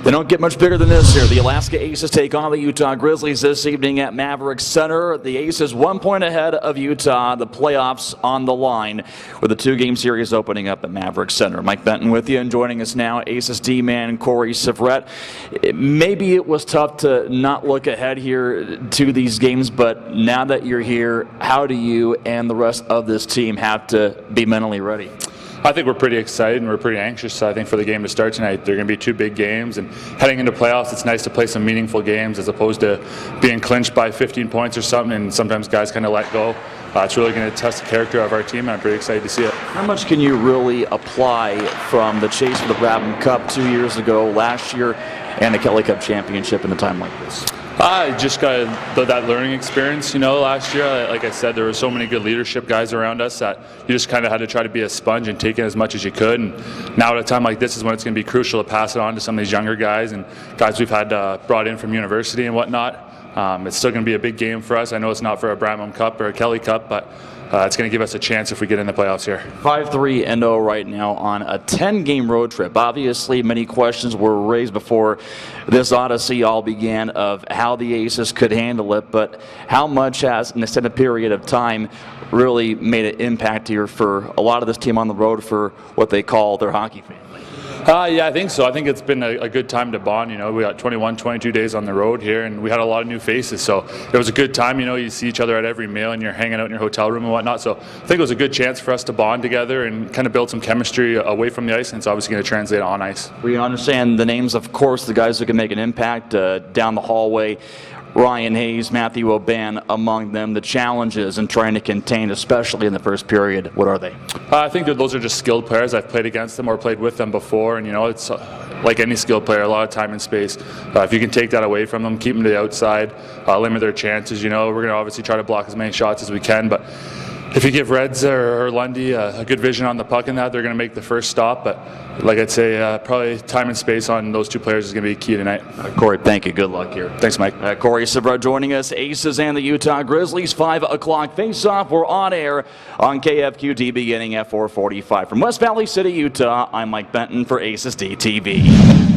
They don't get much bigger than this here. The Alaska Aces take on the Utah Grizzlies this evening at Maverik Center. The Aces 1 point ahead of Utah. The playoffs on the line with a 2-game series opening up at Maverik Center. Mike Benton with you, and joining us now, Aces D-man Corey Syvret. Maybe it was tough to not look ahead here to these games, but now that you're here, how do you and the rest of this team have to be mentally ready? I think we're pretty excited and we're pretty anxious, I think, for the game to start tonight. They're going to be 2 big games, and heading into playoffs, it's nice to play some meaningful games as opposed to being clinched by 15 points or something, and sometimes guys kind of let go. It's really going to test the character of our team, and I'm pretty excited to see it. How much can you really apply from the chase for the Brabham Cup 2 years ago, last year, and the Kelly Cup championship in a time like this? I just got that learning experience, last year. Like I said, there were so many good leadership guys around us that you just kind of had to try to be a sponge and take in as much as you could. And now at a time like this is when it's going to be crucial to pass it on to some of these younger guys and guys we've had brought in from university and whatnot. It's still going to be a big game for us. I know it's not for a Brabham Cup or a Kelly Cup, but it's going to give us a chance if we get in the playoffs here. 5-3-0 right now on a 10-game road trip. Obviously, many questions were raised before this odyssey all began of how the Aces could handle it, but how much has, in a extended period of time, really made an impact here for a lot of this team on the road for what they call their hockey family? Yeah, I think so. I think it's been a good time to bond. We got 21, 22 days on the road here, and we had a lot of new faces. So it was a good time. You see each other at every meal, and you're hanging out in your hotel room and whatnot. So I think it was a good chance for us to bond together and kind of build some chemistry away from the ice, and it's obviously going to translate on ice. We understand the names, of course, the guys who can make an impact down the hallway. Ryan Hayes, Matthew O'Ban among them. The challenges in trying to contain, especially in the first period, what are they? I think that those are just skilled players. I've played against them or played with them before, and it's like any skilled player, a lot of time and space. If you can take that away from them, keep them to the outside, limit their chances. We're going to obviously try to block as many shots as we can, but if you give Reds or Lundy a good vision on the puck in that, they're going to make the first stop. But like I'd say, probably time and space on those 2 players is going to be key tonight. Corey, thank you. Good luck here. Thanks, Mike. Corey Syvret joining us. Aces and the Utah Grizzlies, 5 o'clock face-off. We're on air on KFQT beginning at 4:45. From West Valley City, Utah, I'm Mike Benton for Aces DTV.